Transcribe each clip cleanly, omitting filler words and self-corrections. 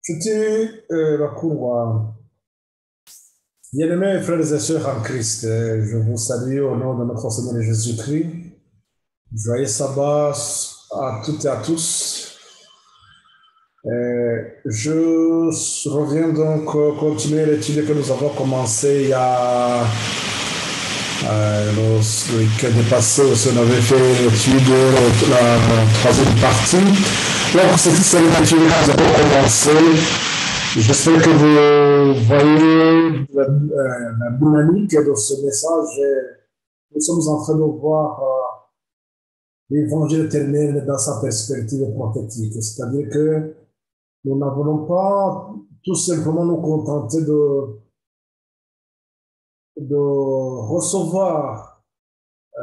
C'était la cour. Bien-aimés frères et sœurs en Christ, je vous salue au nom de notre Seigneur Jésus-Christ. Joyeux sabbat à toutes et à tous. Je reviens donc continuer l'étude que nous avons commencée il y a le week-end passé, aussi on avait fait l'étude, la troisième partie. Donc, c'est une étude que nous avons commencé. J'espère que vous voyez la dynamique de ce message. Nous sommes en train de voir l'évangile éternel dans sa perspective prophétique. C'est-à-dire que nous n'avons pas tout simplement nous contenter de recevoir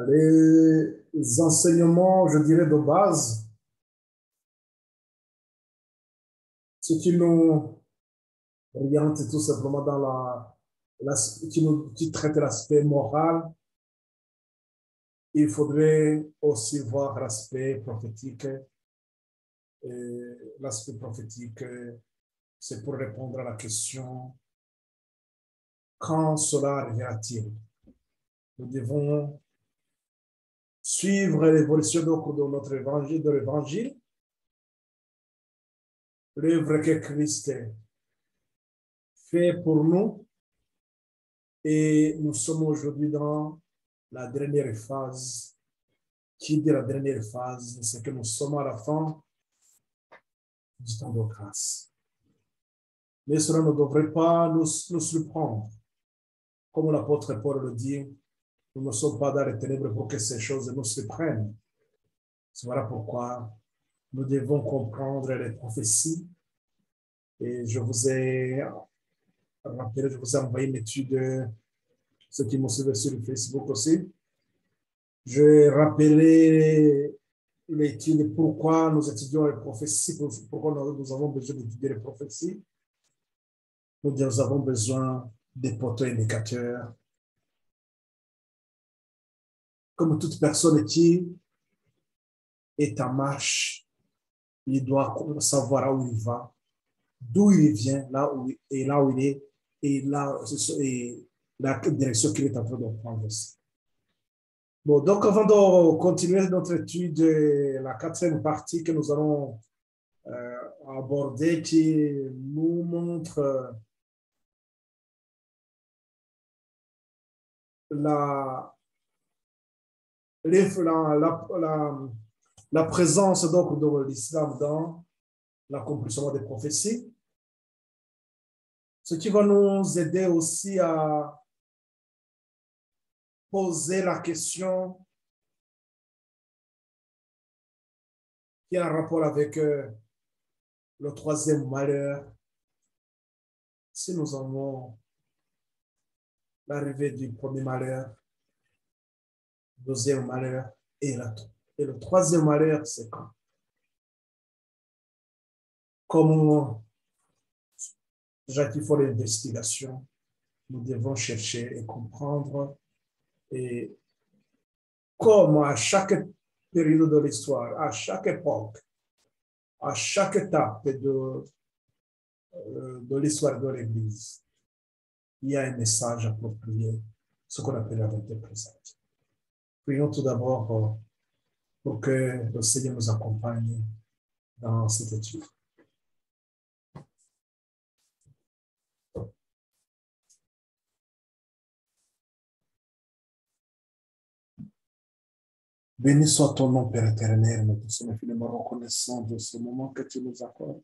les enseignements, je dirais, de base, ce qui nous oriente tout simplement dans qui traite l'aspect moral. Il faudrait aussi voir l'aspect prophétique. Et l'aspect prophétique, c'est pour répondre à la question quand cela arrivera-t-il? Nous devons suivre l'évolution de notre évangile, de l'évangile, l'œuvre que Christ fait pour nous. Et nous sommes aujourd'hui dans la dernière phase. Qui dit la dernière phase, c'est que nous sommes à la fin du temps de grâce. Mais cela ne devrait pas nous surprendre. Comme l'apôtre Paul le dit, nous ne sommes pas dans les ténèbres pour que ces choses nous surprennent. Voilà pourquoi nous devons comprendre les prophéties. Et je vous ai rappelé, je vous ai envoyé une étude, ceux qui m'ont suivi sur le Facebook aussi. Je rappelé l'étude pourquoi nous étudions les prophéties, pourquoi nous avons besoin d'étudier les prophéties. Nous avons besoin des poteaux indicateurs. Comme toute personne qui est en marche, il doit savoir où il va, d'où il vient, là où il est, et la direction qu'il est en train de prendre aussi. Bon, donc avant de continuer notre étude, la quatrième partie que nous allons aborder, qui nous montre la présence donc de l'islam dans l'accomplissement des prophéties, ce qui va nous aider aussi à poser la question qui a un rapport avec le troisième malheur. Si nous avons l'arrivée du premier malheur, deuxième malheur et le troisième malheur, c'est quand? Comme Jacques il faut l'investigation, nous devons chercher et comprendre et comment à chaque période de l'histoire, à chaque époque, à chaque étape de l'histoire de l'Église, il y a un message approprié, ce qu'on appelle la vérité présente. Prions tout d'abord pour que le Seigneur nous accompagne dans cette étude. Béni soit ton nom, Père éternel. Nous sommes infiniment reconnaissants de ce moment que tu nous accordes.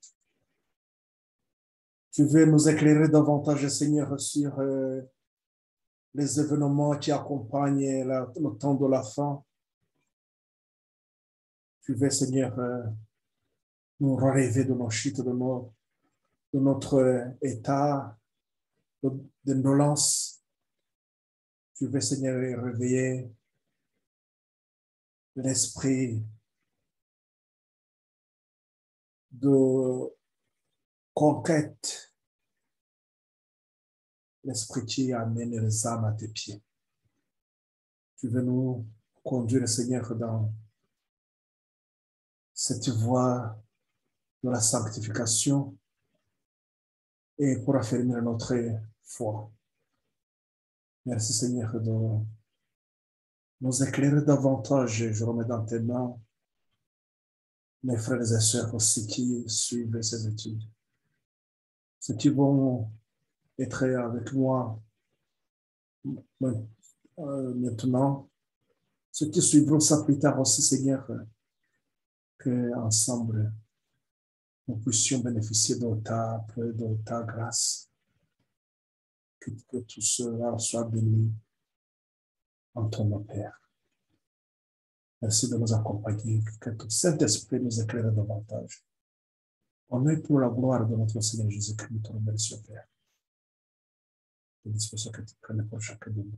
Tu veux nous éclairer davantage, Seigneur, sur les événements qui accompagnent le temps de la fin. Tu veux, Seigneur, nous relever de nos chutes, de notre état d'indolence. Tu veux, Seigneur, réveiller l'esprit de conquête, l'esprit qui amène les âmes à tes pieds. Tu veux nous conduire, Seigneur, dans cette voie de la sanctification et pour affermir notre foi. Merci, Seigneur, de nous éclairer davantage. Je remets dans tes mains mes frères et sœurs aussi qui suivent ces études. Ceux qui vont être avec moi maintenant, ceux qui suivront ça plus tard aussi, Seigneur, qu'ensemble, nous puissions bénéficier de ta grâce, que tout cela soit béni en ton nom, Père. Merci de nous accompagner, que tout Saint-Esprit nous éclaire davantage. On est pour la gloire de notre Seigneur Jésus-Christ, nous te remercions, Père. Je dispose que tu prennes pour chacun de nous.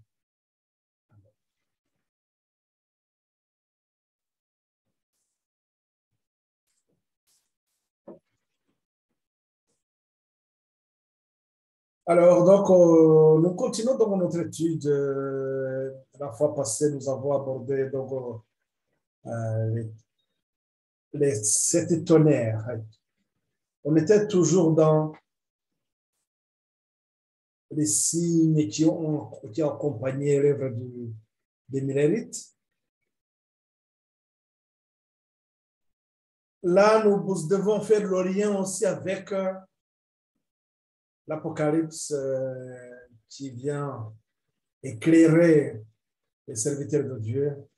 Alors, donc, nous continuons dans notre étude. La fois passée, nous avons abordé donc, les 7 tonnerres. On était toujours dans les signes qui ont accompagné l'œuvre des Millérites. Là, nous devons faire le lien aussi avec l'Apocalypse qui vient éclairer les serviteurs de Dieu.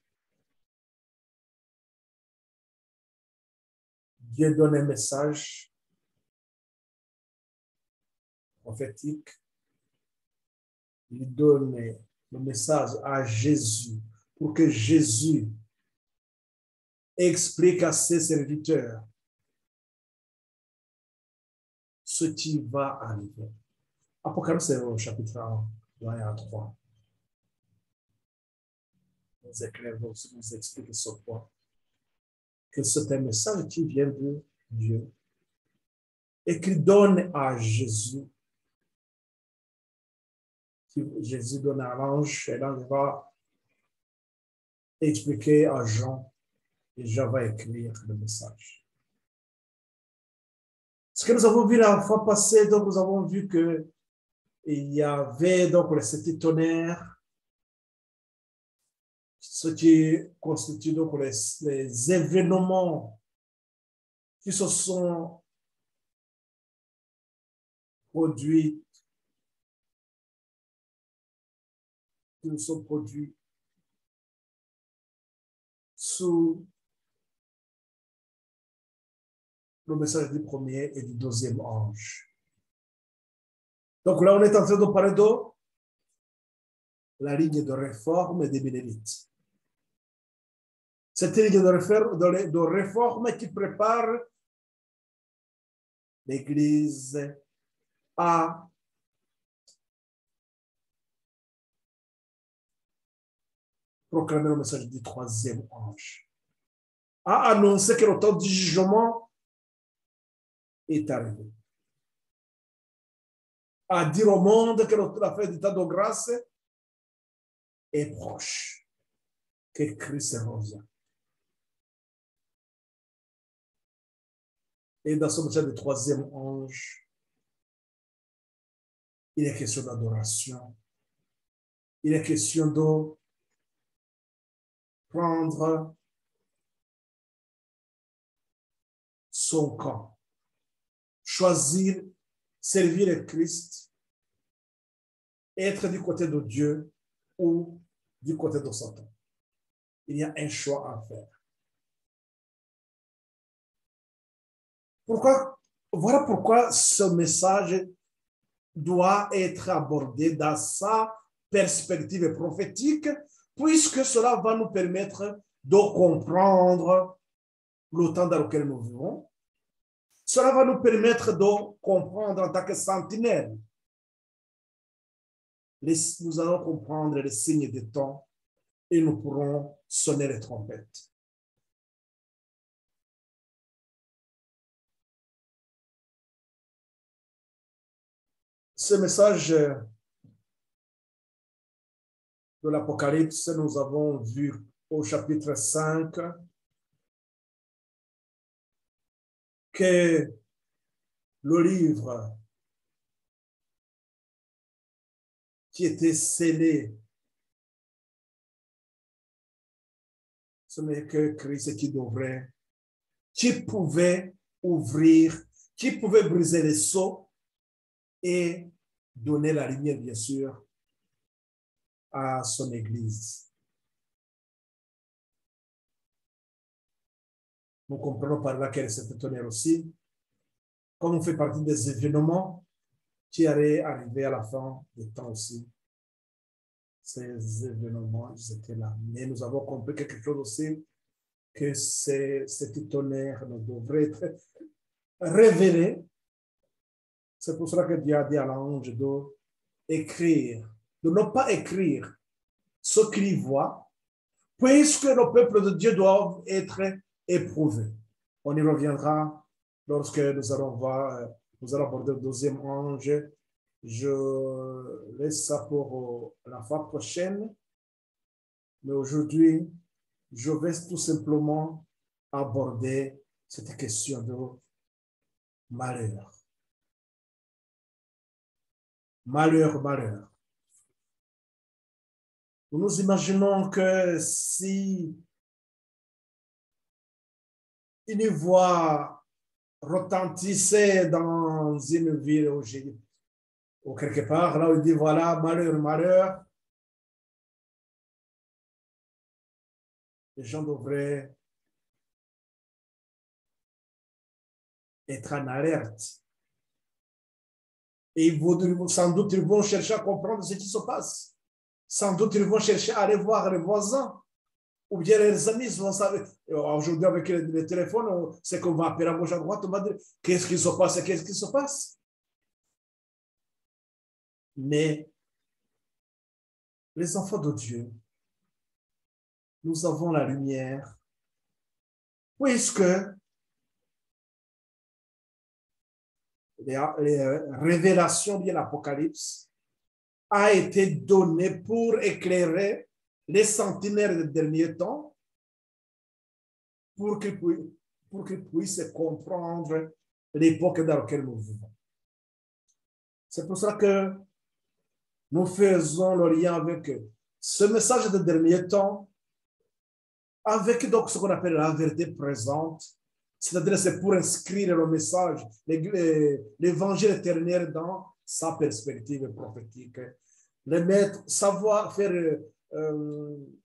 Dieu donne un message prophétique. Il donne le message à Jésus pour que Jésus explique à ses serviteurs ce qui va arriver. Apocalypse, c'est au chapitre 1, 1 à 3. Nous éclairons, nous explique ce point. Que c'est un message qui vient de Dieu et qu'il donne à Jésus. Jésus donne à l'ange et l'ange va expliquer à Jean et Jean va écrire le message. Ce que nous avons vu la fois passée, donc nous avons vu que il y avait donc les 7 tonnerres, ce qui constitue donc les événements qui se sont produits, sous le message du premier et du deuxième ange. Donc là, on est en train de parler de la ligne de réforme des Bénédictes. Cette ligne de réforme qui prépare l'Église à proclamer le message du troisième ange, à annoncer que le temps du jugement est arrivé, à dire au monde que la fin du temps de grâce est proche, que Christ revient. Et dans ce message du troisième ange, il est question d'adoration, il est question de prendre son camp, choisir, servir le Christ, être du côté de Dieu ou du côté de Satan. Il y a un choix à faire. Voilà pourquoi ce message doit être abordé dans sa perspective prophétique, puisque cela va nous permettre de comprendre le temps dans lequel nous vivons. Cela va nous permettre de comprendre en tant que sentinelle. Nous allons comprendre les signes des temps et nous pourrons sonner les trompettes. Ce message de l'Apocalypse, nous avons vu au chapitre 5 que le livre qui était scellé, ce n'est que Christ qui pouvait ouvrir, qui pouvait briser les sceaux et donner la lumière, bien sûr, à son Église. Nous comprenons par là qu'elle s'est étonnée aussi, comme on fait partie des événements qui allaient arriver à la fin des temps aussi. Ces événements, ils étaient là. Mais nous avons compris quelque chose aussi, que cet tonnerre devrait être révélé. C'est pour cela que Dieu a dit à l'ange d'écrire, de ne pas écrire ce qu'il voit, puisque le peuple de Dieu doit être éprouvé. On y reviendra lorsque nous allons voir, nous allons aborder le deuxième ange. Je laisse ça pour la fois prochaine. Mais aujourd'hui, je vais tout simplement aborder cette question de malheur. Malheur, malheur. Nous imaginons que si une voix retentissait dans une ville ou quelque part, là où il dit voilà, malheur, malheur, les gens devraient être en alerte. Et sans doute, ils vont chercher à comprendre ce qui se passe. Sans doute, ils vont chercher à aller voir les voisins ou bien les amis. Aujourd'hui, avec les téléphones, c'est qu'on va appeler à gauche, à droite, on va dire qu'est-ce qui se passe, qu'est-ce qui se passe. Mais les enfants de Dieu, nous avons la lumière, puisque les révélations de l'Apocalypse a été donnée pour éclairer les centenaires des derniers temps, pour qu'ils puissent comprendre l'époque dans laquelle nous vivons. C'est pour ça que nous faisons le lien avec ce message des derniers temps, avec donc ce qu'on appelle la vérité présente, c'est-à-dire c'est pour inscrire le message, l'évangile éternel dans sa perspective prophétique, le mettre, savoir faire, le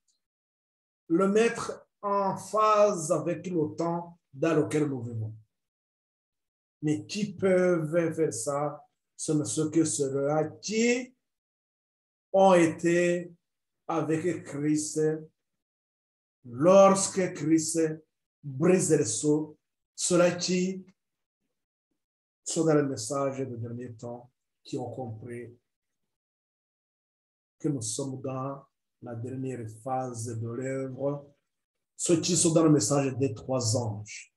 mettre en phase avec le temps dans lequel nous vivons. Mais qui peuvent faire ça? Ce ne sont que ceux-là qui ont été avec Christ lorsque Christ brise les sceaux, ceux-là qui sont dans le message des derniers temps, qui ont compris que nous sommes dans la dernière phase de l'œuvre, ceux qui sont dans le message des trois anges.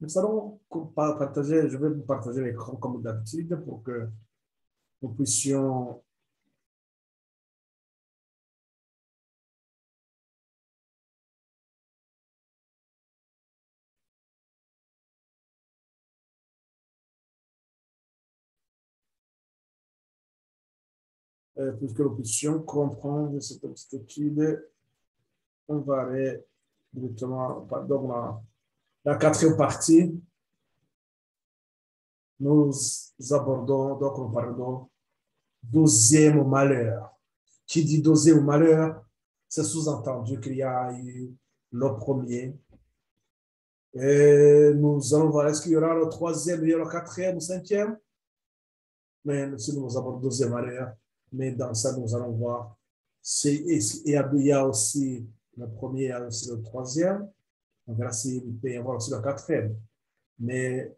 Nous allons partager, je vais vous partager l'écran comme d'habitude pour que nous puissions comprendre cette petite étude. On va aller directement dans la quatrième partie. Nous abordons, donc nous parlons deuxième malheur. Qui dit deuxième malheur, c'est sous-entendu qu'il y a eu le premier. Et nous allons voir, est-ce qu'il y aura le troisième, il y aura le quatrième, le cinquième? Mais si nous abordons le deuxième malheur, mais dans ça, nous allons voir. Il y a aussi le premier, il y a aussi le troisième. On verra s'il peut y avoir aussi le quatrième. Mais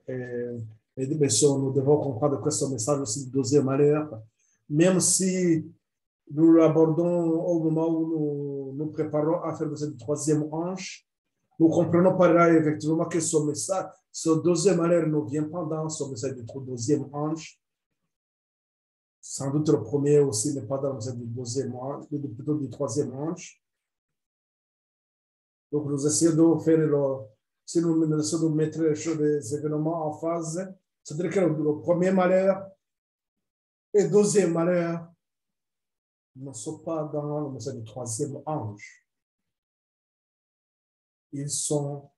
nous devons comprendre que ce message aussi du deuxième malheur, même si nous l'abordons au moment où nous préparons à faire le troisième ange, nous comprenons par là effectivement que ce message, ce deuxième malheur ne vient pas dans ce message du deuxième ange, Sans doute le premier aussi n'est pas dans le deuxième ange, plutôt du troisième ange. Donc, nous essayons de faire si nous essayons de mettre les événements en phase, c'est-à-dire que le premier malheur et le deuxième malheur ne sont pas dans le message du troisième ange. Ils sont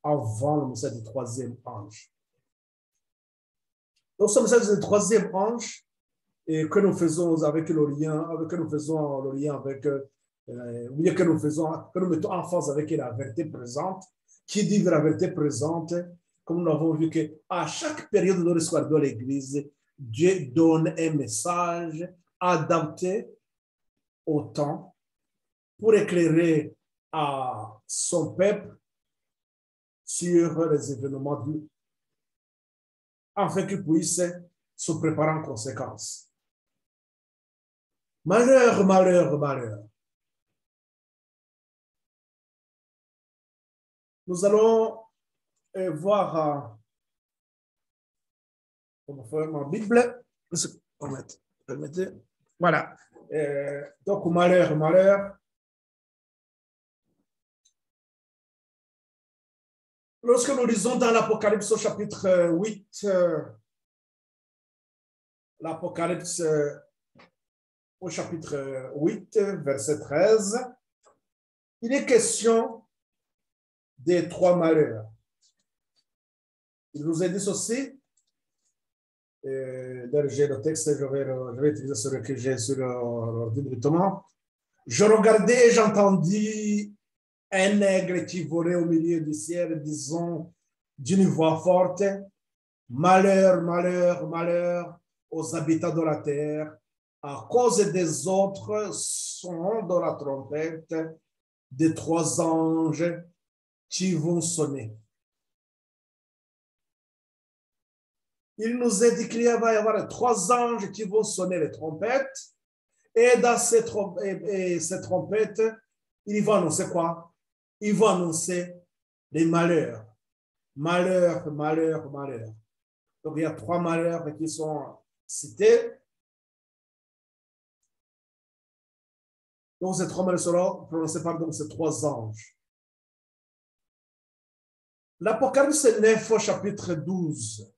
avant le message du troisième ange. Donc, ce message du troisième ange, et que nous faisons avec le lien, que nous mettons en phase avec la vérité présente, qui dit la vérité présente, comme nous l'avons vu qu'à chaque période de l'histoire de l'Église, Dieu donne un message adapté au temps pour éclairer à son peuple sur les événements du afin qu'il puisse se préparer en conséquence. Malheur, malheur, malheur. Nous allons voir comment faire ma Bible. Permettez. Voilà. Donc, malheur, malheur. Lorsque nous lisons dans l'Apocalypse au chapitre 8, l'Apocalypse au chapitre 8, verset 13, il est question des trois malheurs. Il nous est dit ceci, j'ai le texte, je vais utiliser ce que j'ai sur l'ordi directement. Je regardais et j'entendis un aigle qui volait au milieu du ciel, disant d'une voix forte, malheur, malheur, malheur aux habitants de la terre, à cause des autres sons de la trompette des trois anges qui vont sonner. Il nous est dit qu'il va y avoir trois anges qui vont sonner les trompettes, et dans ces trompettes, il va annoncer quoi? Il va annoncer les malheurs. Malheur, malheur, malheur. Donc, il y a trois malheurs qui sont cités. Donc, ces trois malheurs seront prononcés par ces trois anges. L'Apocalypse 9 au chapitre 12.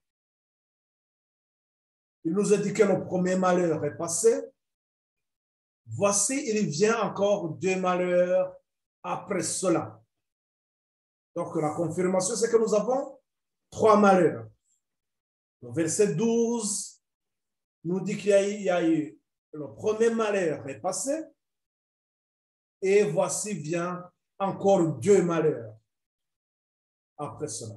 Il nous a dit que le premier malheur est passé. Voici, il vient encore deux malheurs après cela. Donc, la confirmation, c'est que nous avons trois malheurs. Le verset 12 nous dit qu'il y a eu le premier malheur est passé et voici vient encore deux malheurs après cela.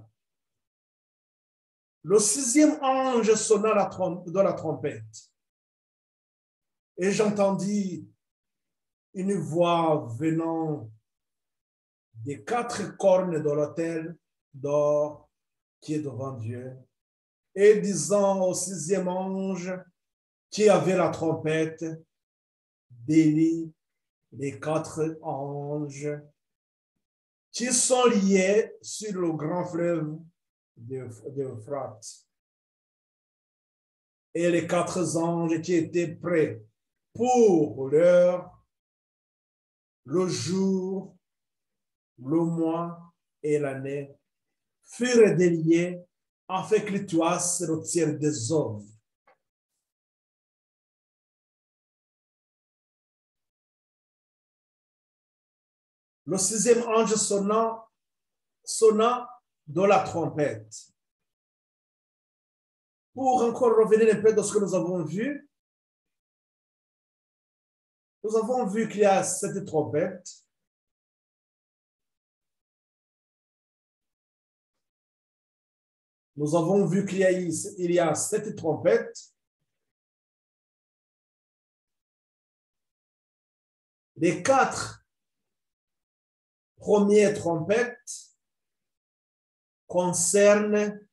Le sixième ange sonna de la trompette et j'entendis une voix venant des quatre cornes de l'autel d'or qui est devant Dieu et disant au sixième ange qui avait la trompette, bénis les quatre anges qui sont liés sur le grand fleuve d'Euphrate. Et les quatre anges qui étaient prêts pour l'heure, le jour, le mois et l'année furent déliés afin qu'ils tuassent le tiers des hommes. Le sixième ange sonna de la trompette. Pour encore revenir un peu de ce que nous avons vu qu'il y a cette trompette. Nous avons vu qu'il y a sept trompettes. Les quatre premières trompettes concernent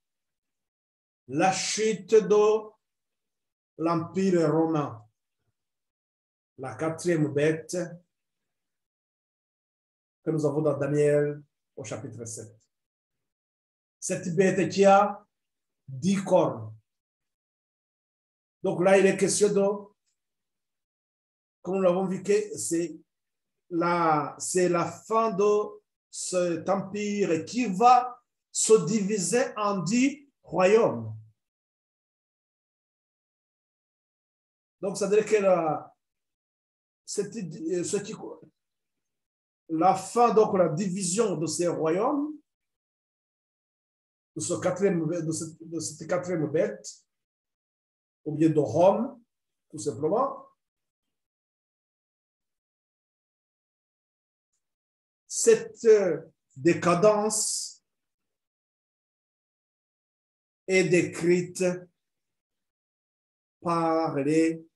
la chute de l'Empire romain. La quatrième bête que nous avons dans Daniel au chapitre 7. Cette bête qui a 10 cornes. Donc là, il est question de, comme nous l'avons vu, que c'est la fin de cet empire qui va se diviser en 10 royaumes. Donc, ça veut dire que la fin, donc la division de ces royaumes, de cette quatrième bête, ou bien de Rome, tout simplement, cette décadence est décrite par les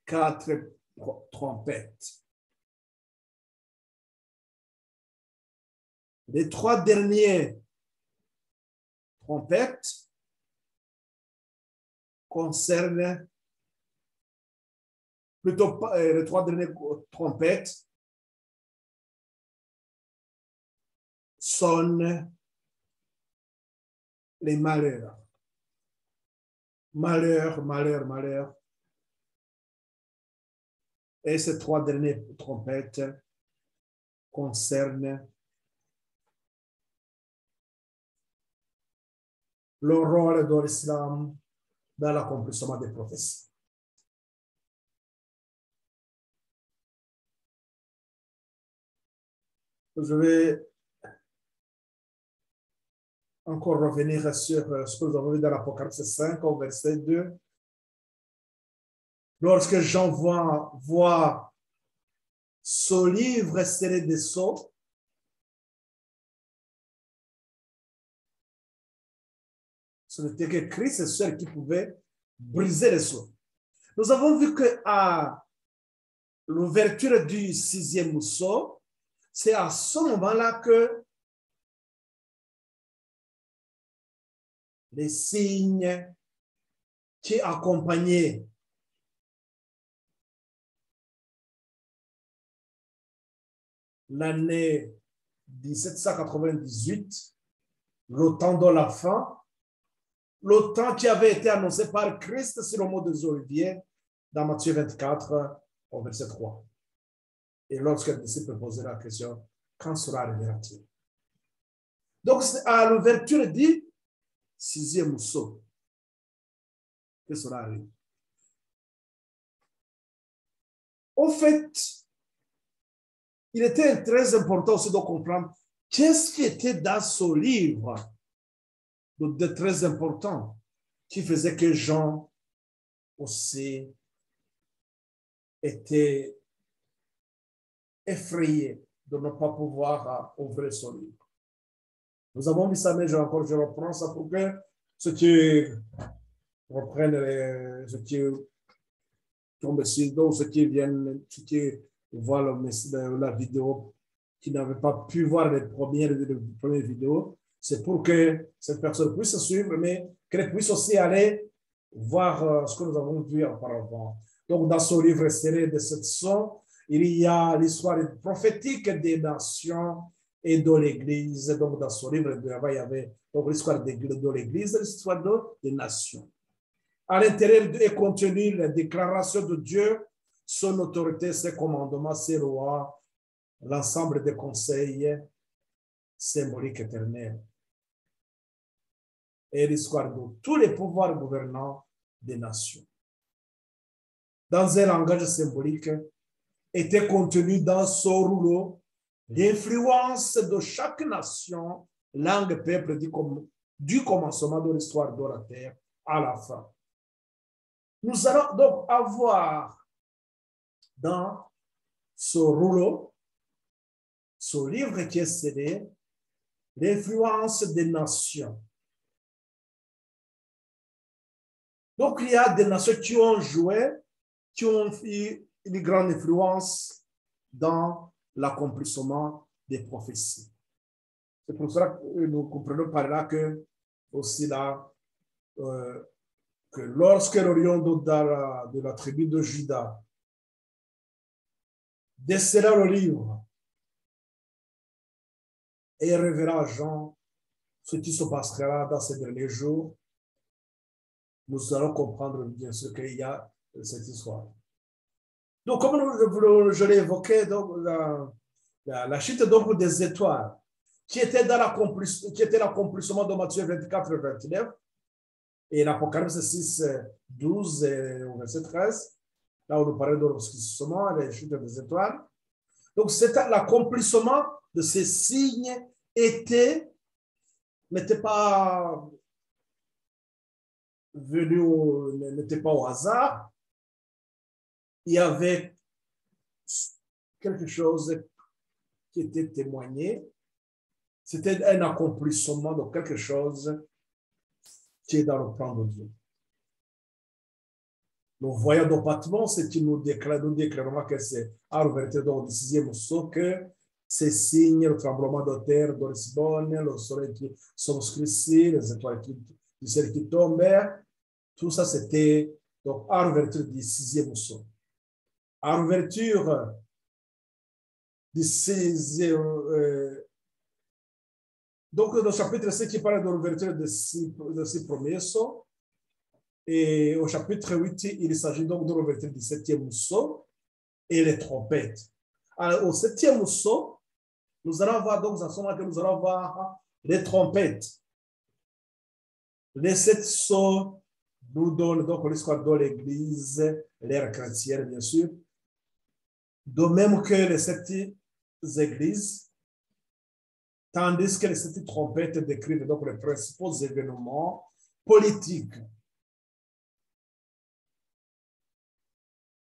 4 trompettes. Les 3 derniers trompettes concernent, plutôt les 3 dernières trompettes sonnent les malheurs. Malheur, malheur, malheur. Et ces 3 dernières trompettes concernent le rôle de l'islam dans l'accomplissement des prophéties. Je vais encore revenir sur ce que nous avons vu dans l'Apocalypse 5 au verset 2. Lorsque Jean voit ce livre serré des sceaux, ce n'était que Christ et seul qui pouvait briser les sceaux. Nous avons vu qu'à l'ouverture du 6e sceau, c'est à ce moment-là que les signes qui accompagnaient l'année 1798, le temps de la fin, le temps qui avait été annoncé par Christ sur le mot des Oliviers dans Matthieu 24, au verset 3. Et lorsque le disciple posait la question, quand cela arrivera-t-il? Donc, à l'ouverture du 6e sceau que cela arrive. En fait, il était très important aussi de comprendre qu'est-ce qui était dans ce livre de très important qui faisait que Jean aussi était effrayé de ne pas pouvoir ouvrir son livre. Nous avons vu ça, mais je reprends ça pour que ceux qui reprennent, ceux qui tombent sur nous, ceux qui viennent, ceux qui voient la vidéo, qui n'avaient pas pu voir les premières vidéos, c'est pour que cette personne puisse suivre, mais qu'elle puisse aussi aller voir ce que nous avons vu auparavant. Donc, dans ce livre serré de cette leçon, il y a l'histoire prophétique des nations et de l'Église. Donc, dans ce livre, il y avait l'histoire de l'Église et l'histoire des nations. À l'intérieur est contenu la déclaration de Dieu, son autorité, ses commandements, ses lois, l'ensemble des conseils symboliques éternels et l'histoire de tous les pouvoirs gouvernants des nations. Dans un langage symbolique, était contenu dans ce rouleau l'influence de chaque nation, langue, peuple du commencement de l'histoire de la terre à la fin. Nous allons donc avoir dans ce rouleau, ce livre qui est scellé, l'influence des nations. Donc, il y a des nations qui ont joué, qui ont eu une grande influence dans l'accomplissement des prophéties. C'est pour cela que nous comprenons par là que, aussi là, que lorsque le lion de la tribu de Juda décela le livre et révéla à Jean ce qui se passera dans ces derniers jours, nous allons comprendre bien sûr qu'il y a cette histoire. Donc, comme je l'ai évoqué, donc, la chute donc, des étoiles, qui était l'accomplissement de Matthieu 24, 29, et l'Apocalypse 6, 12 et au verset 13, là où nous parlons de l'accomplissement, les chutes des étoiles. Donc, c'était l'accomplissement de ces signes n'était pas n'était pas au hasard. Il y avait quelque chose qui était témoigné. C'était un accomplissement de quelque chose qui est dans le plan de Dieu. Nous voyons nos bâtiments, ce qui nous déclarons que c'est à l'ouverture du 6e saut que ces signes, le tremblement de terre de Lisbonne, le soleil qui s'obscurcit, les étoiles du ciel qui tombent, tout ça c'était donc à l'ouverture du 6e saut. À l'ouverture du 6e, donc le chapitre 5 qui parle de l'ouverture de ces premiers sauts. Et au chapitre 8, il s'agit donc de l'ouverture du 7e saut et les trompettes. Alors, au 7e saut, nous allons voir donc à ce moment que nous allons voir les trompettes. Les 7 sauts nous donnent donc l'histoire de l'Église, l'ère chrétienne, bien sûr. De même que les 7 églises, tandis que les 7 trompettes décrivent donc les principaux événements politiques.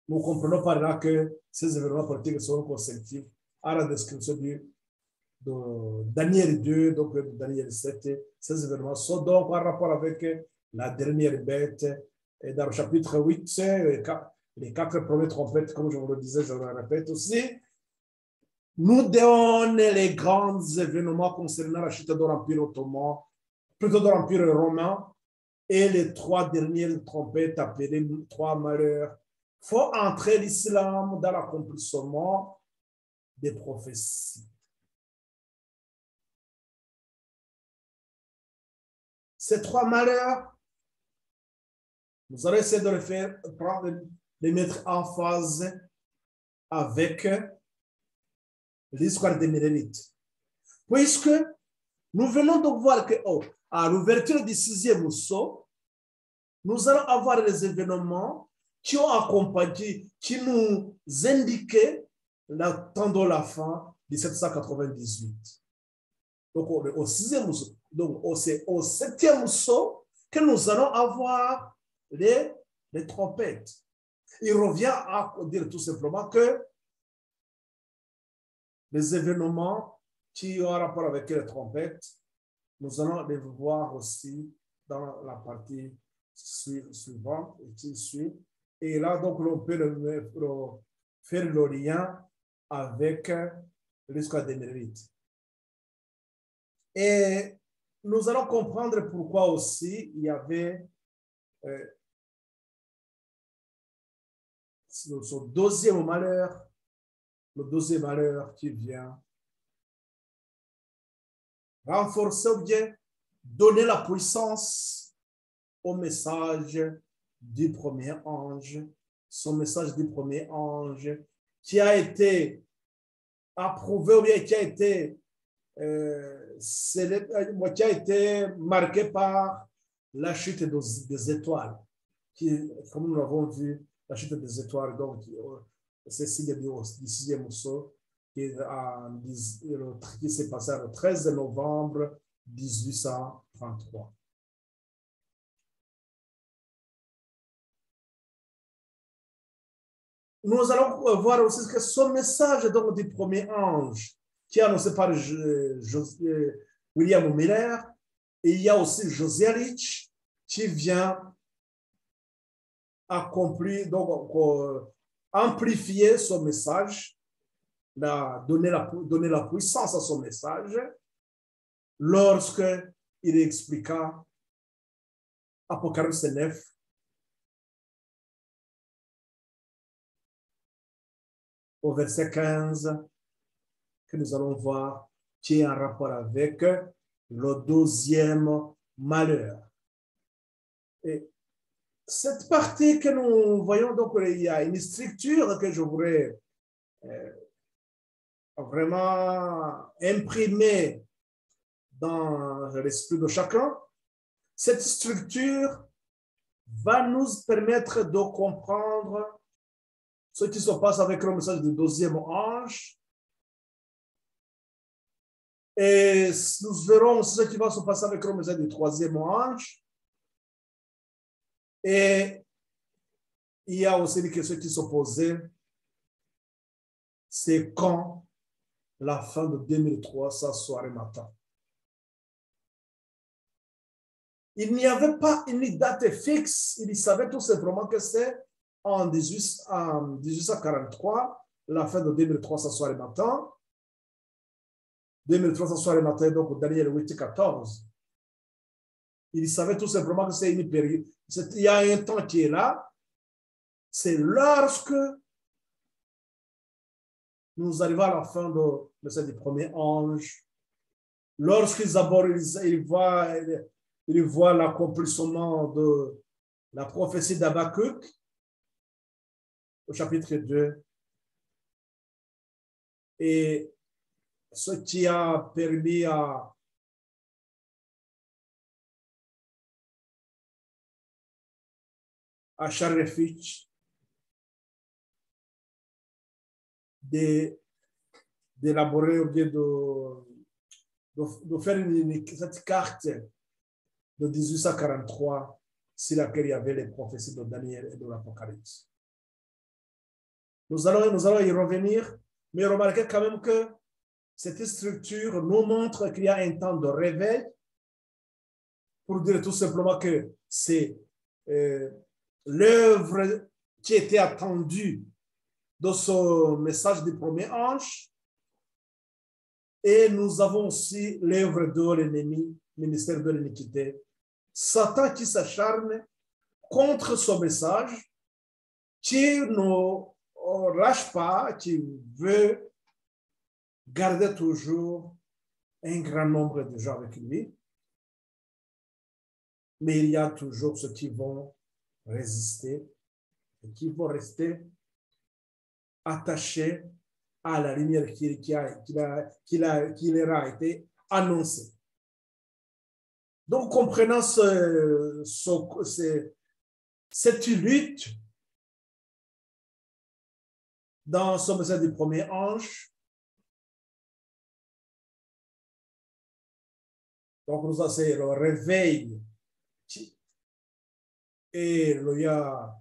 Nous comprenons par là que ces événements politiques sont consécutifs à la description de Daniel 2, donc de Daniel 7. Ces événements sont donc en rapport avec la dernière bête. Et dans le chapitre 8, les 4 premières trompettes, comme je vous le disais, je le répète aussi, nous donnent les grands événements concernant la chute de l'Empire ottoman, plutôt de l'Empire romain, et les 3 dernières trompettes appelées 3 malheurs. Il faut entrer l'islam dans l'accomplissement des prophéties. Ces 3 malheurs, nous allons essayer de les mettre en phase avec l'histoire des Méronites. Puisque nous venons de voir que à l'ouverture du 6e saut, nous allons avoir les événements qui ont accompagné, qui nous indiquaient le temps de la fin de 1798. Donc, au 6e saut, donc au 7e saut, que nous allons avoir les trompettes. Il revient à dire tout simplement que les événements qui ont rapport avec les trompettes, nous allons les voir aussi dans la partie suivante qui suit. Et là, donc, on peut faire le lien avec l'histoire des Méronites. Et nous allons comprendre pourquoi aussi il y avait ce deuxième malheur, le deuxième malheur qui vient renforcer ou bien donner la puissance au message du premier ange, son message du premier ange qui a été approuvé ou bien qui a été marqué par la chute des étoiles, qui, comme nous l'avons vu, la chute des étoiles, donc c'est signe du 6e saut qui s'est passé le 13 novembre 1833. Nous allons voir aussi que ce message donc, du premier ange qui est annoncé par William Miller, et il y a aussi Josiah Litch qui vient accomplir, donc amplifier son message, donner la puissance à son message lorsque il expliqua Apocalypse 9 au verset 15 que nous allons voir qui est en rapport avec le deuxième malheur. Et cette partie que nous voyons, donc, il y a une structure que je voudrais vraiment imprimer dans l'esprit de chacun. Cette structure va nous permettre de comprendre ce qui se passe avec le message du deuxième ange. Et nous verrons ce qui va se passer avec le message du troisième ange. Et il y a aussi des questions qui se posaient. C'est quand la fin de 2003, sa soirée matin. Il n'y avait pas une date fixe. Il savait tout simplement que c'est en 1843, la fin de 2003, sa soirée matin. 2003, sa soirée matin, donc Daniel 8-14. Il savait tout simplement que c'est une période. Il y a un temps qui est là. C'est lorsque nous arrivons à la fin de ce premier ange. Lorsqu'ils abordent, ils voient l'accomplissement de la prophétie d'Habakkuk au chapitre 2. Et ce qui a permis à Charles Fitch d'élaborer ou bien de faire cette carte de 1843 sur laquelle il y avait les prophéties de Daniel et de l'Apocalypse. Nous allons y revenir, mais remarquez quand même que cette structure nous montre qu'il y a un temps de réveil pour dire tout simplement que c'est l'œuvre qui était attendue de ce message du premier ange. Et nous avons aussi l'œuvre de l'ennemi, ministère de l'iniquité. Satan qui s'acharne contre ce message, qui ne lâche pas, qui veut garder toujours un grand nombre de gens avec lui. Mais il y a toujours ceux qui vont résister et qui vont rester attachés à la lumière qui leur a été annoncée. Donc, comprenant cette lutte dans ce message du premier ange, donc nous avons le réveil et il y a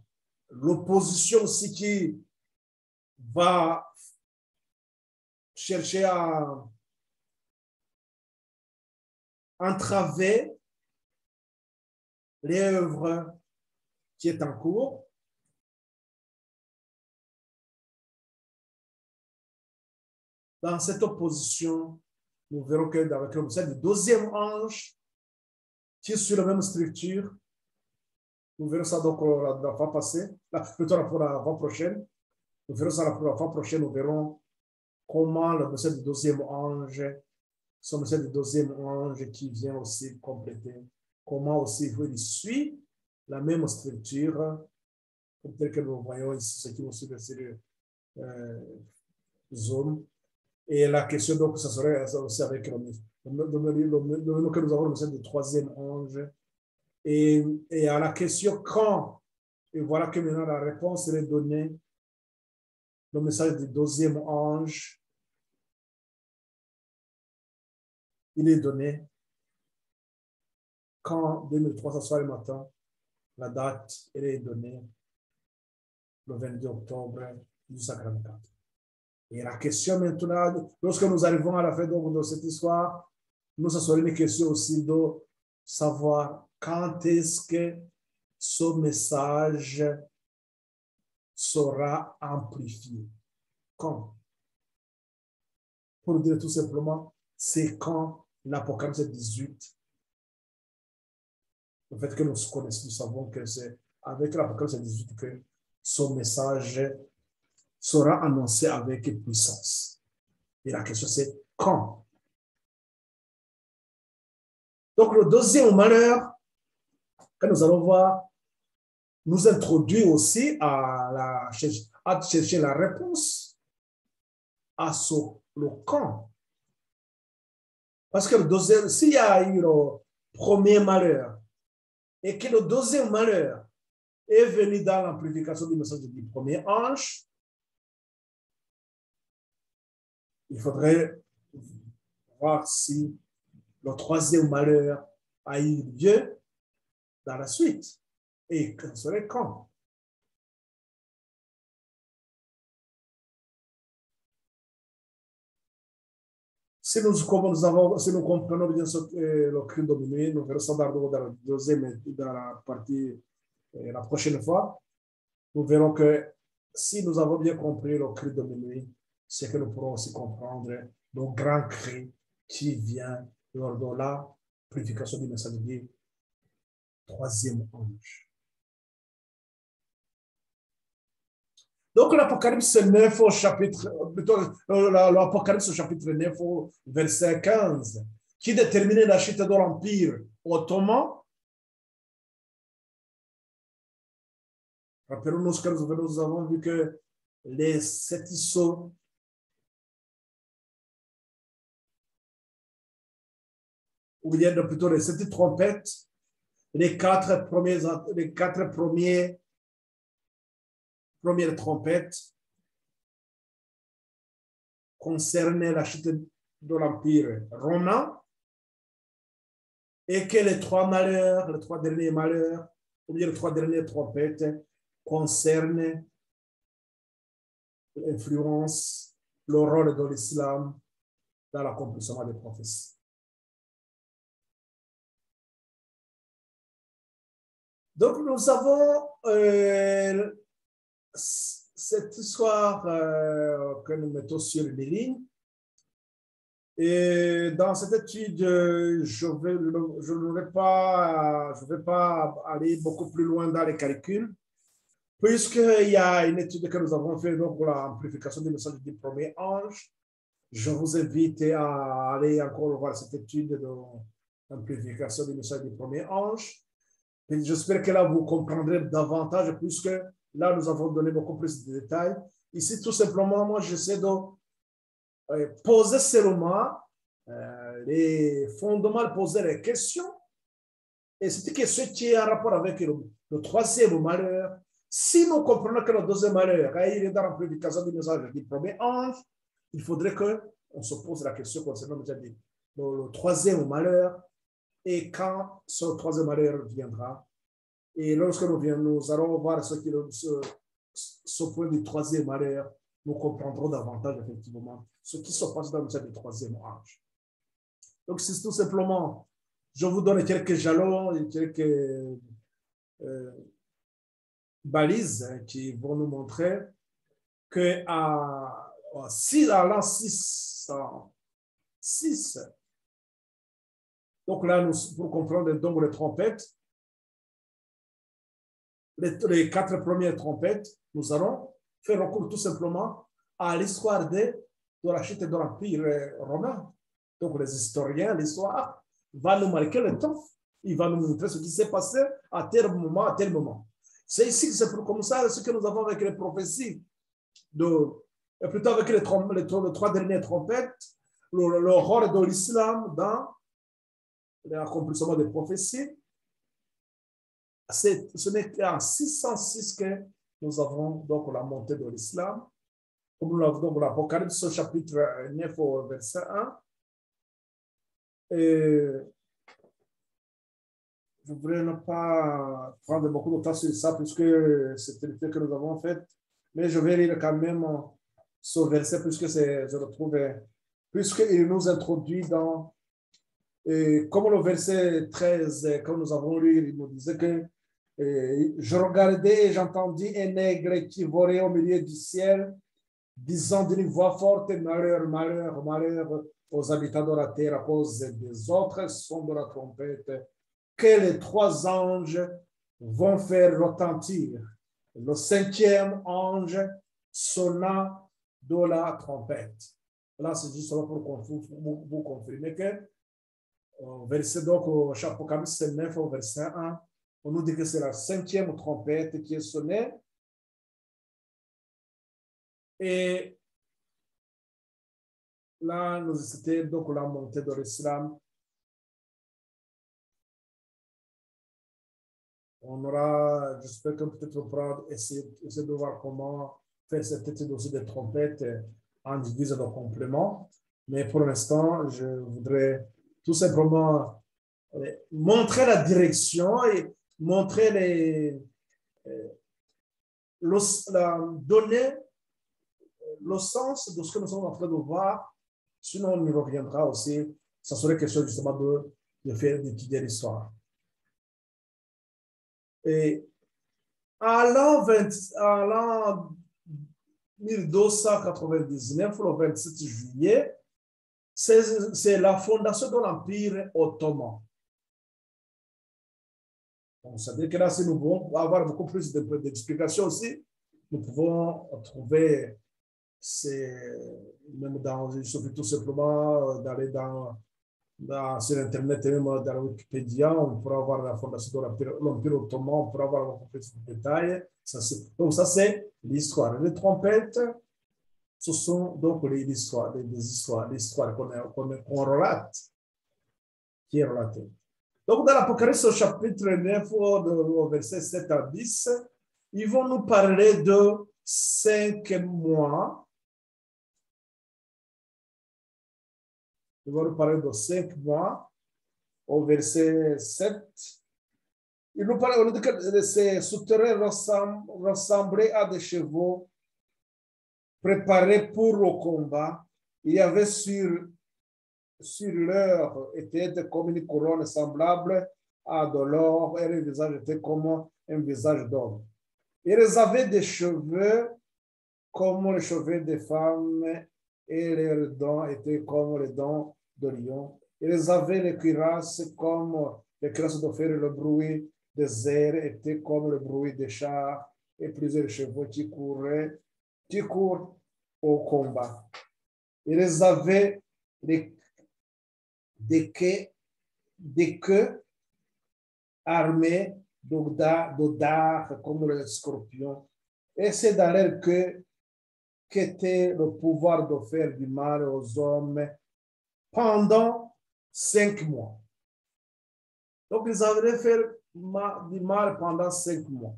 l'opposition aussi qui va chercher à entraver l'œuvre qui est en cours. Dans cette opposition, nous verrons que dans le message du deuxième ange, qui est sur la même structure, nous verrons ça donc la fois passée, plutôt pour la fois prochaine. Nous verrons ça la fois prochaine, nous verrons comment le message du deuxième ange, ce message du deuxième ange qui vient aussi compléter, comment aussi il suit la même structure, tel que nous voyons ici, ce qui nous suit sur Zoom. Et la question, donc, ça serait aussi avec le même que nous avons le message du troisième ange. Et à la question quand, et voilà que maintenant la réponse est donnée, le message du deuxième ange, il est donné quand 2003, ça soit le matin, la date, elle est donnée le 22 octobre 1844. Et la question maintenant, lorsque nous arrivons à la fin de cette histoire, nous, ça sera une question aussi de savoir quand est-ce que ce message sera amplifié. Quand? Pour dire tout simplement, c'est quand l'Apocalypse 18, le fait que nous connaissons, nous savons que c'est avec l'Apocalypse 18 que ce message sera annoncé avec puissance. Et la question c'est quand? Donc le deuxième malheur que nous allons voir, nous introduit aussi à chercher la réponse à le quand. Parce que le deuxième, s'il y a eu le premier malheur et que le deuxième malheur est venu dans l'amplification du message du premier ange, il faudrait voir si le troisième malheur a eu lieu dans la suite. Et ce serait quand? Si nous comprenons bien le crime dominé, nous verrons ça dans la deuxième et dans la partie la prochaine fois. Nous verrons que si nous avons bien compris le crime dominé, c'est que nous pourrons aussi comprendre le grand cri qui vient lors de la purification du message du troisième ange. Donc, l'Apocalypse 9 au chapitre, plutôt l'Apocalypse au chapitre 9 au verset 15, qui déterminait la chute de l'Empire ottoman. Rappelons-nous que nous avons vu que les 7 sceaux ou bien plutôt les 7 trompettes, les quatre premières trompettes concernaient la chute de l'Empire romain et que les 3 malheurs, les 3 derniers malheurs, ou bien les 3 dernières trompettes concernent l'influence, le rôle de l'islam dans l'accomplissement des prophéties. Donc, nous avons cette histoire que nous mettons sur les lignes. Et dans cette étude, je ne vais pas aller beaucoup plus loin dans les calculs, puisqu'il y a une étude que nous avons faite pour l'amplification du message du premier ange. Je vous invite à aller encore voir cette étude de l'amplification du message du premier ange. J'espère que là, vous comprendrez davantage, puisque là, nous avons donné beaucoup plus de détails. Ici, tout simplement, moi, j'essaie de poser seulement les fondements, poser les questions. Et c'est une question qui est en rapport avec le troisième malheur. Si nous comprenons que le deuxième malheur il est dans l'amplification du message du premier ange, il faudrait qu'on se pose la question concernant le troisième malheur. Et quand ce troisième malheur viendra, et lorsque nous allons voir ce point du troisième malheur, nous comprendrons davantage effectivement ce qui se passe dans le message du troisième ange. Donc, c'est tout simplement, je vous donne quelques jalons et quelques balises qui vont nous montrer que à l'an 606, donc là, pour comprendre donc les trompettes, les 4 premières trompettes, nous allons faire recours tout simplement à l'histoire de la chute de l'Empire romain. Donc les historiens, l'histoire va nous marquer le temps. Il va nous montrer ce qui s'est passé à tel moment, à tel moment. C'est ici que c'est comme ça ce que nous avons avec les prophéties, plutôt avec les 3 dernières trompettes, le rôle de l'islam dans l'accomplissement des prophéties. Ce n'est qu'en 606 que nous avons donc la montée de l'islam. Comme nous l'avons dans l'Apocalypse, chapitre 9 au verset 1. Et je voudrais ne pas prendre beaucoup de temps sur ça, puisque c'est le fait que nous avons fait. Mais je vais lire quand même ce verset, puisque je le trouve, puisqu'il nous introduit dans. Et comme le verset 13, comme nous avons lu, il nous disait que je regardais et j'entendis un aigle qui volait au milieu du ciel, disant d'une voix forte, malheur, malheur, malheur aux habitants de la terre à cause des autres sons de la trompette que les 3 anges vont faire retentir. Le 5e ange sonna de la trompette. Là, c'est juste pour vous confirmer que verset donc au Apocalypse 9 au verset 1, On nous dit que c'est la 5e trompette qui est sonnée. Et là, c'était donc la montée de l'islam. On aura, j'espère que peut-être on pourra essayer de voir comment faire cette étude aussi des trompettes en divisant nos compléments. Mais pour l'instant, je voudrais tout simplement montrer la direction et montrer donner le sens de ce que nous sommes en train de voir. Sinon, on y reviendra aussi. Ça serait quelque chose justement d'étudier l'histoire. Et à l'an 1299, le 27 juillet, c'est la fondation de l'Empire ottoman. Donc, ça veut dire que là, si nous pouvons avoir beaucoup plus d'explications aussi, nous pouvons trouver, même tout simplement d'aller sur Internet et même dans la Wikipédia, on pourra avoir la fondation de l'Empire ottoman, on pourra avoir beaucoup plus de détails. Donc, ça, c'est l'histoire. Les trompettes, ce sont donc l'histoire qu'on relate, qui est relatée. Donc, dans l'Apocalypse, au chapitre 9, au verset 7 à 10, ils vont nous parler de 5 mois. Ils vont nous parler de 5 mois au verset 7. Ils nous parlent de ces souterrains ressemblés à des chevaux préparés pour le combat. Il y avait sur leur tête comme une couronne semblable à de l'or et le visage était comme un visage d'homme. Ils avaient des cheveux comme les cheveux des femmes et leurs dents étaient comme les dents de lion. Ils avaient les cuirasses comme les cuirasses de fer et le bruit des airs était comme le bruit des chars et plusieurs chevaux qui courent au combat. Ils avaient des queues armées de dards comme le scorpion. Et c'est dans leur queue qu'était le pouvoir de faire du mal aux hommes pendant 5 mois. Donc, ils avaient fait du mal pendant 5 mois.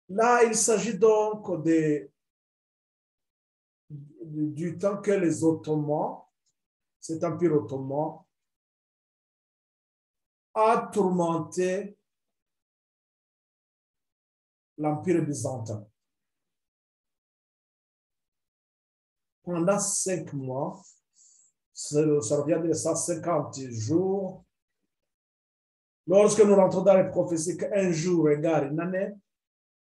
Là, il s'agit donc du temps que les Ottomans, cet empire ottoman, a tourmenté l'empire byzantin. Pendant 5 mois, ça revient de 150 jours. Lorsque nous rentrons dans les prophéties qu'un jour égale une année,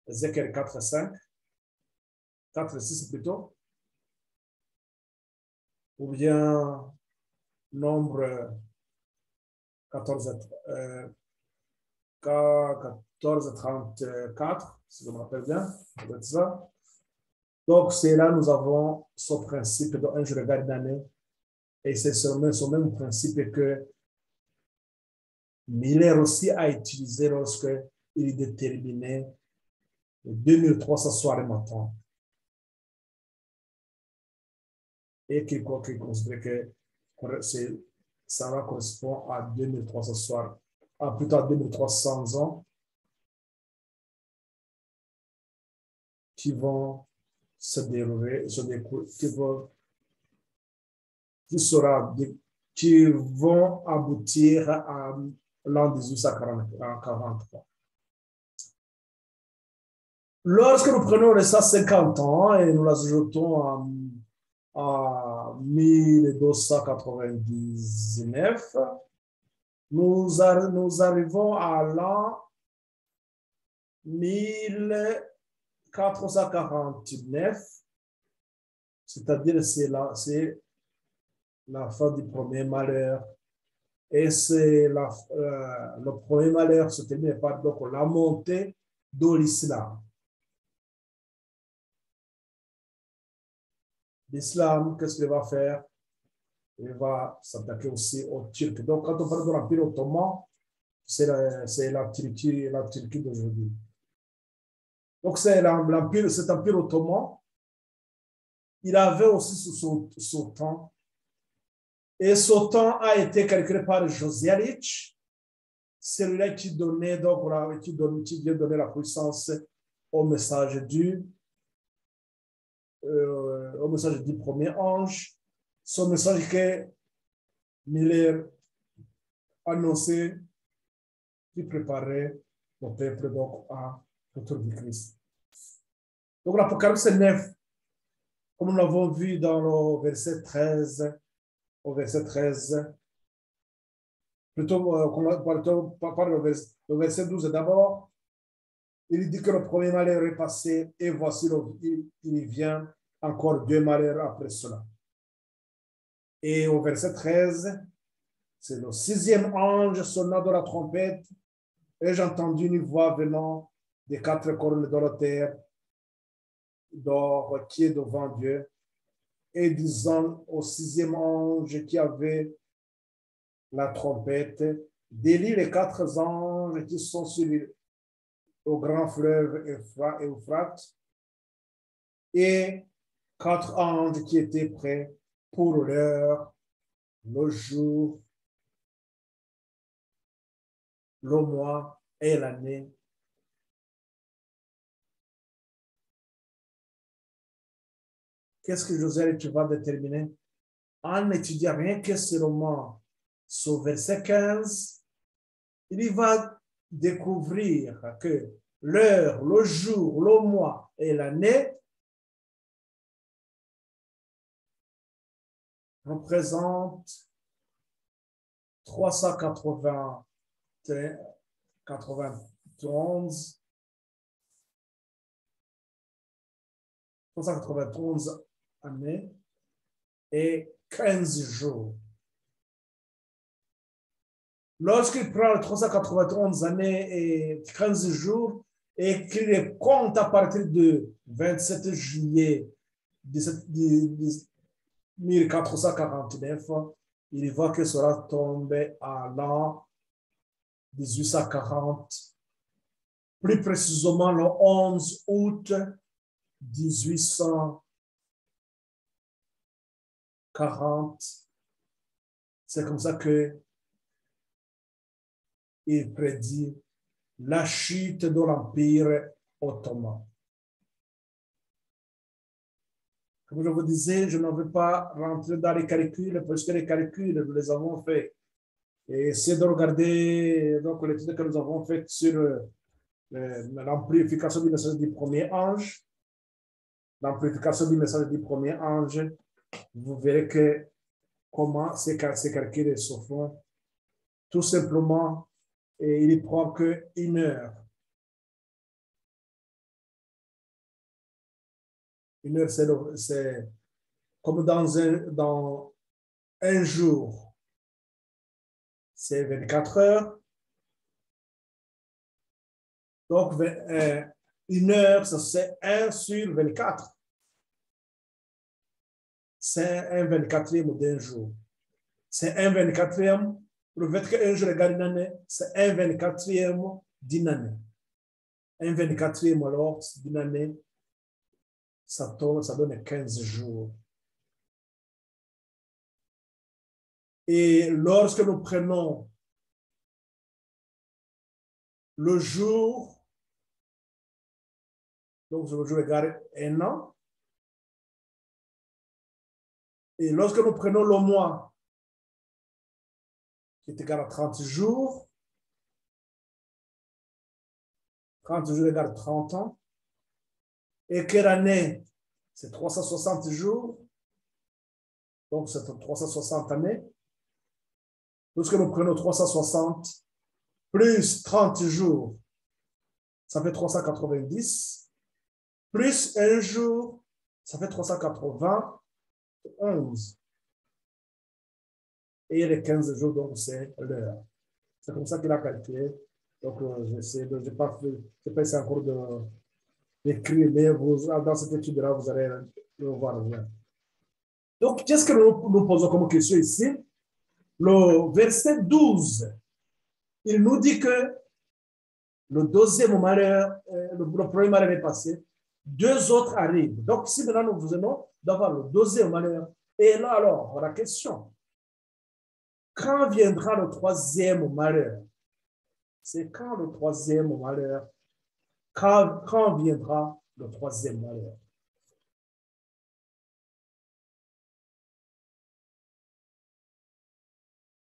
Ézéchiel 4 et 5, 4 et 6 plutôt, ou bien nombre 14 et 34, si je me rappelle bien, c'est ça. Donc, c'est là nous avons ce principe de un jour égale une année, et c'est ce même principe que Miller aussi a utilisé lorsqu'il déterminait 2300 soirées matin. Et qu'il considère que ça correspond à 2300 soirs, plutôt à 2300 ans qui vont se dérouler, qui vont aboutir à l'an 1843. Lorsque nous prenons les 150 ans et nous les ajoutons à 1299, nous arrivons à l'an 1449, c'est-à-dire c'est la fin du premier malheur. Et c'est le premier malheur se termine par donc, la montée de l'islam. L'islam, qu'est-ce qu'il va faire? Il va s'attaquer aussi aux Turcs. Donc, quand on parle de l'Empire ottoman, c'est la Turquie d'aujourd'hui. Donc, c'est cet empire ottoman. Il avait aussi Sultan. Et Sultan a été calculé par Josialitch, celui-là qui donnait, donc, qui vient donner la puissance au message du premier ange. Son message que Miller annonçait, qui préparait le peuple donc à retour du Christ. Donc l'Apocalypse 9, comme nous l'avons vu dans le verset 13, au verset 13, plutôt par le verset 12 d'abord, il dit que le premier malheur est passé et voici il vient encore 2 malheurs après cela. Et au verset 13, c'est le 6e ange sonna de la trompette et j'ai entendu une voix venant des 4 cornes de la terre d'or qui est devant Dieu et disant au 6e ange qui avait la trompette, délie les 4 anges qui sont sur au grand fleuve Euphrate et 4 anges qui étaient prêts pour l'heure, le jour, le mois et l'année. Qu'est-ce que José tu vas déterminer? En étudiant rien que seulement sur verset 15, il va découvrir que l'heure, le jour, le mois et l'année représentent 391 années et 15 jours. Lorsqu'il prend 391 années et 15 jours et qu'il les compte à partir de 27 juillet 1449, il voit que cela tombe à l'an 1840, plus précisément le 11 août 1840. C'est comme ça que il prédit la chute de l'Empire ottoman. Comme je vous disais, je ne veux pas rentrer dans les calculs, parce que les calculs, nous les avons faits. Et essayez de regarder donc, l'étude que nous avons faite sur l'amplification du message du premier ange. L'amplification du message du premier ange, vous verrez que comment ces calculs se font. Tout simplement, et il prend qu'une heure. Une heure, c'est comme dans un jour, c'est 24 heures. Donc, une heure, c'est 1 sur 24. C'est un 24e d'un jour. C'est un 24e. Le fait qu'un jour égale une année, c'est un 24e d'une année. Un 24e alors d'une année, ça donne 15 jours. Et lorsque nous prenons le jour, donc le jour égale 1 an, et lorsque nous prenons le mois, qui est égal à 30 jours, 30 jours égale 30 ans, et quelle année? C'est 360 jours, donc c'est 360 années. Lorsque nous prenons 360 plus 30 jours, ça fait 390, plus un jour, ça fait 391. Et les 15 jours, donc c'est l'heure. C'est comme ça qu'il a calculé. Donc, je n'ai pas essayé encore d'écrire, mais dans cette étude-là, vous allez le voir. Donc, qu'est-ce que nous posons comme question ici? Le verset 12 il nous dit que le deuxième malheur, le premier malheur est passé, deux autres arrivent. Donc, si maintenant nous venons d'avoir le deuxième malheur, et là alors, la question, quand viendra le troisième malheur? C'est quand le troisième malheur? Quand viendra le troisième malheur?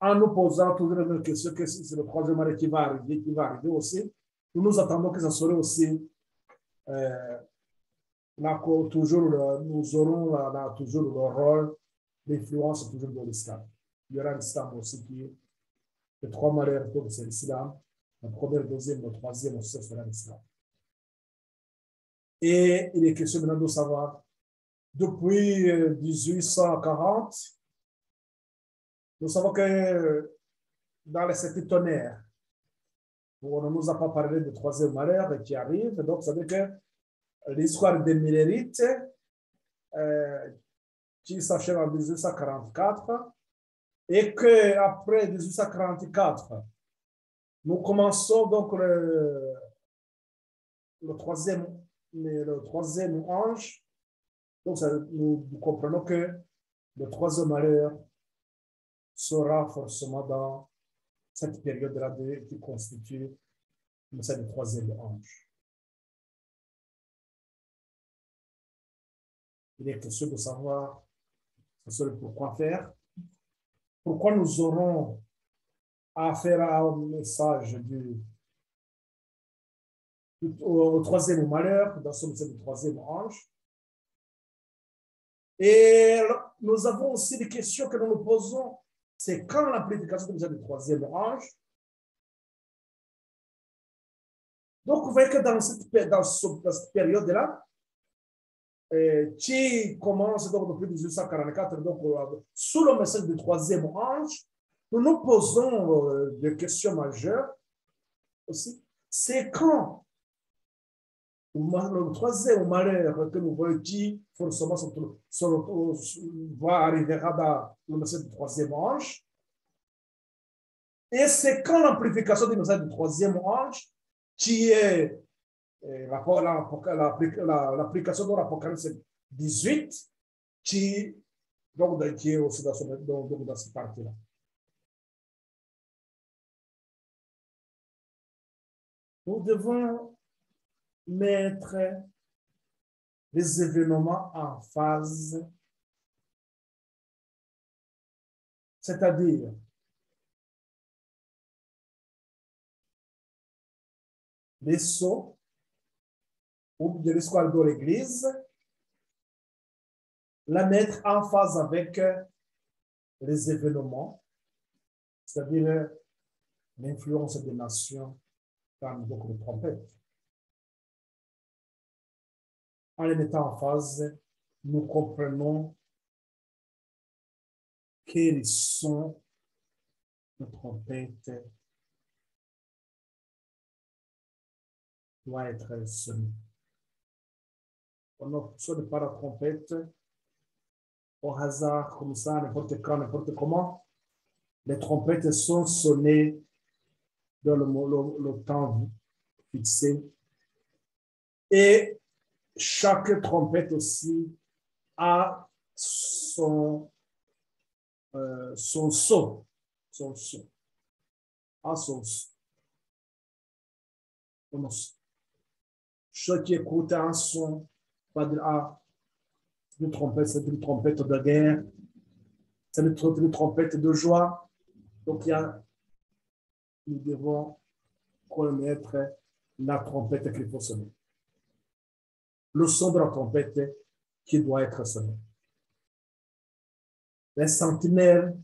En nous posant toujours la même question, que c'est le troisième malheur qui va arriver aussi, nous attendons que ça soit aussi toujours, nous aurons toujours le rôle d'influence toujours de l'islam. Il y aura l'islam aussi qui est les trois malheurs, c'est l'islam. Le premier, le deuxième, le troisième, aussi, c'est l'islam. Et il est question maintenant de savoir, depuis 1840, nous savons que dans les sept tonnerres, on ne nous a pas parlé du troisième malheur qui arrive, donc ça veut dire que l'histoire des Millérites, qui s'achève en 1844, et qu'après 1844, nous commençons donc le troisième ange. Donc, nous comprenons que le troisième malheur sera forcément dans cette période-là qui constitue le troisième ange. Il est question de savoir pourquoi faire. Pourquoi nous aurons affaire à un message au troisième malheur, dans ce message du troisième ange. Et nous avons aussi des questions que nous nous posons. C'est quand l'amplification du troisième ange. Donc, vous voyez que dans cette période-là, qui commence donc depuis 1844, donc sous le message du troisième ange, nous nous posons des questions majeures aussi. C'est quand le troisième malheur que nous voyons qui forcément va arriver dans le message du troisième ange. Et c'est quand l'amplification du message du troisième ange qui est l'application de l'Apocalypse 18 qui est aussi dans cette partie-là. Nous devons mettre les événements en phase, c'est-à-dire les sceaux ou de l'histoire de l'Église, la mettre en phase avec les événements, c'est-à-dire l'influence des nations dans le trompette. En les mettant en phase, nous comprenons quels sont les trompettes doit être sonné. On ne sonne pas la trompette au hasard, comme ça, n'importe quand, n'importe comment. Les trompettes sont sonnées dans le temps fixé. Et chaque trompette aussi a son son. A son son. Ceux qui écoutent un son, pas de une trompette, c'est une trompette de guerre, c'est une trompette de joie. Donc, nous devons connaître la trompette qu'il faut sonner. Le son de la trompette qui doit être sonné. Les sentinelles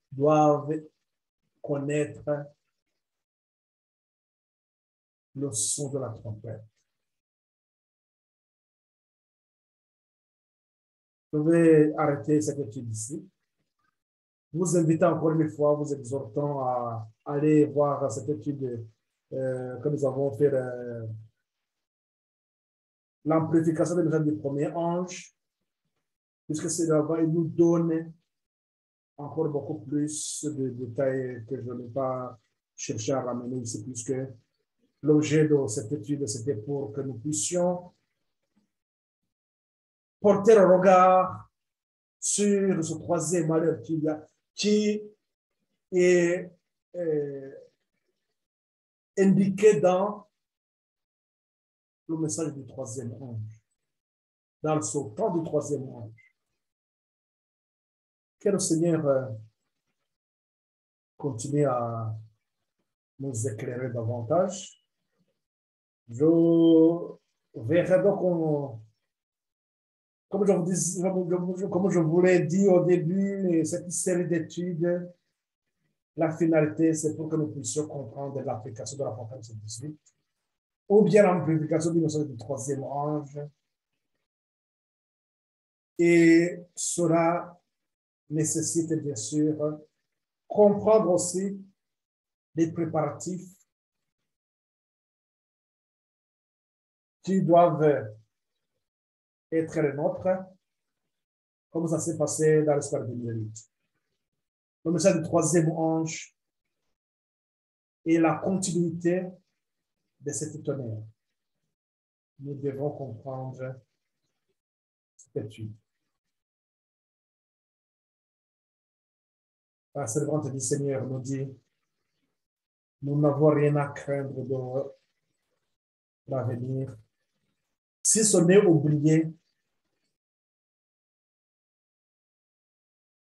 doivent connaître le son de la trompette. Je vais arrêter cette étude ici. Vous invitez encore une fois, vous exhortant à aller voir cette étude que nous avons fait, l'amplification de du premier ange, puisque c'est là-bas, il nous donne encore beaucoup plus de détails que je n'ai pas cherché à ramener ici, puisque l'objet de cette étude, c'était pour que nous puissions porter un regard sur ce troisième malheur qui est indiqué dans le message du troisième ange, dans le sautant du troisième ange. Que le Seigneur continue à nous éclairer davantage. Je verrai donc, comme je vous l'ai dit au début, cette série d'études, la finalité, c'est pour que nous puissions comprendre l'application de l'Apocalypse 18, ou bien l'amplification du message du troisième ange. Et cela nécessite bien sûr comprendre aussi les préparatifs qui doivent être les nôtres, comme ça s'est passé dans l'histoire de l'Église. Le message du troisième ange est la continuité de cette tonnerre. Nous devons comprendre cette étude. La servante du Seigneur nous dit, nous n'avons rien à craindre de l'avenir, si ce n'est oublier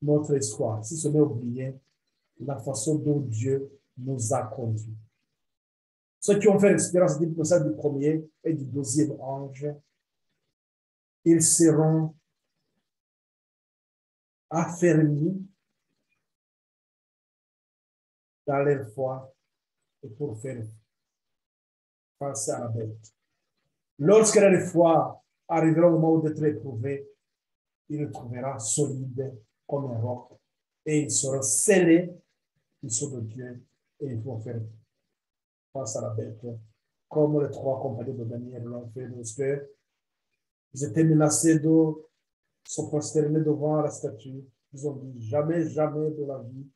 notre histoire, si ce n'est oublier la façon dont Dieu nous a conduits. Ceux qui ont fait l'expérience du message du premier et du deuxième ange, ils seront affermis dans leur foi et pour faire face à la bête. Lorsque leur foi arrivera au moment d'être éprouvée, il le trouvera solide comme un roc et il sera scellé, ils sont de Dieu et il faut faire face à la bête, comme les trois compagnons de Daniel l'ont fait lorsque ils étaient menacés de se prosterner devant la statue. Ils ont dit jamais, jamais de la vie,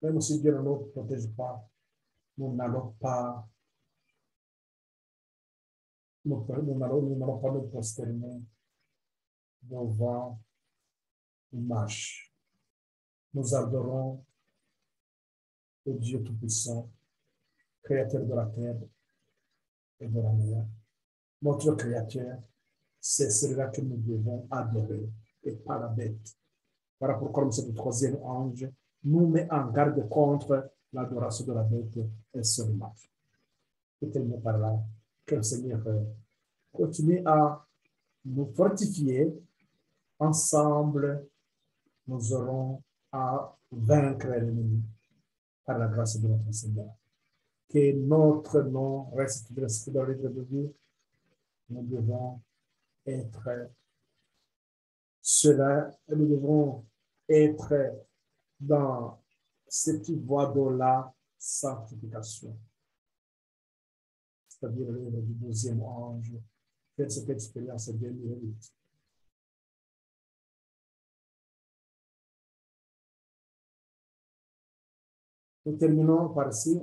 même si Dieu ne nous protège pas, nous n'allons pas nous prosterner devant une marche. Nous adorons le Dieu Tout-Puissant, Créateur de la terre et de la mer. Notre Créateur, c'est celui-là que nous devons adorer et pas la bête. Voilà pourquoi le troisième ange nous met en garde contre l'adoration de la bête et seulement. Et tellement par là que le Seigneur continue à nous fortifier. Ensemble, nous aurons à vaincre l'ennemi par la grâce de notre Seigneur. Que notre nom reste dans le livre de vie. Nous devons être cela, nous devons être dans cette voie de la sanctification. C'est-à-dire le deuxième ange, faire cette expérience bien mérite. Nous terminons par ici.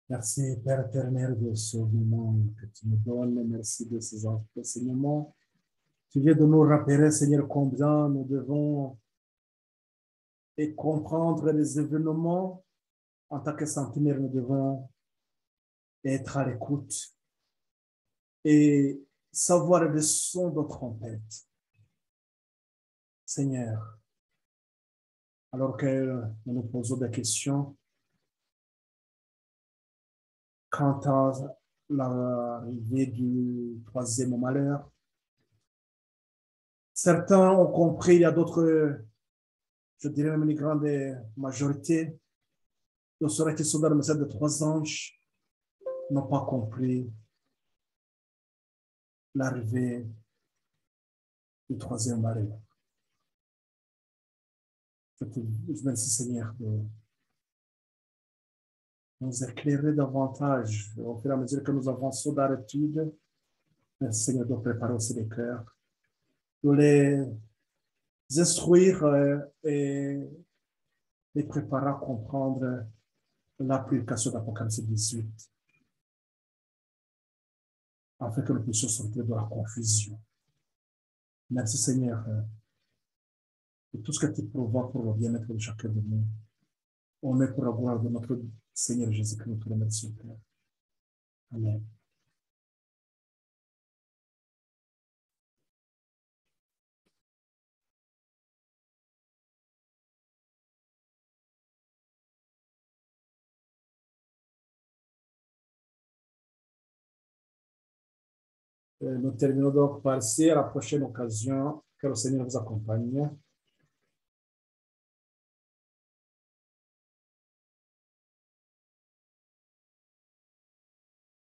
Merci, Père éternel, de ce moment que tu nous donnes. Merci de ces enseignements. Tu viens de nous rappeler, Seigneur, combien nous devons et comprendre les événements. En tant que centenaire, nous devons être à l'écoute et savoir le son de trompette. Seigneur, alors que nous nous posons des questions quant à l'arrivée du troisième malheur, certains ont compris, il y a d'autres, je dirais même une grande majorité, de ceux qui sont dans le message de trois anges, n'ont pas compris l'arrivée du troisième malheur. Je te remercie, Seigneur, de nous éclairer davantage au fur et à mesure que nous avançons dans l'étude. Merci, Seigneur, de préparer aussi les cœurs, de les instruire et les préparer à comprendre l'application d'Apocalypse 18, afin que nous puissions sortir de la confusion. Merci, Seigneur, de tout ce que tu provoques pour le bien-être de chacun de nous. On met pour la gloire de notre Seigneur Jésus-Christ, nous te remercions, Père. Amen. Nous terminons donc par ici. À la prochaine occasion, que le Seigneur vous accompagne.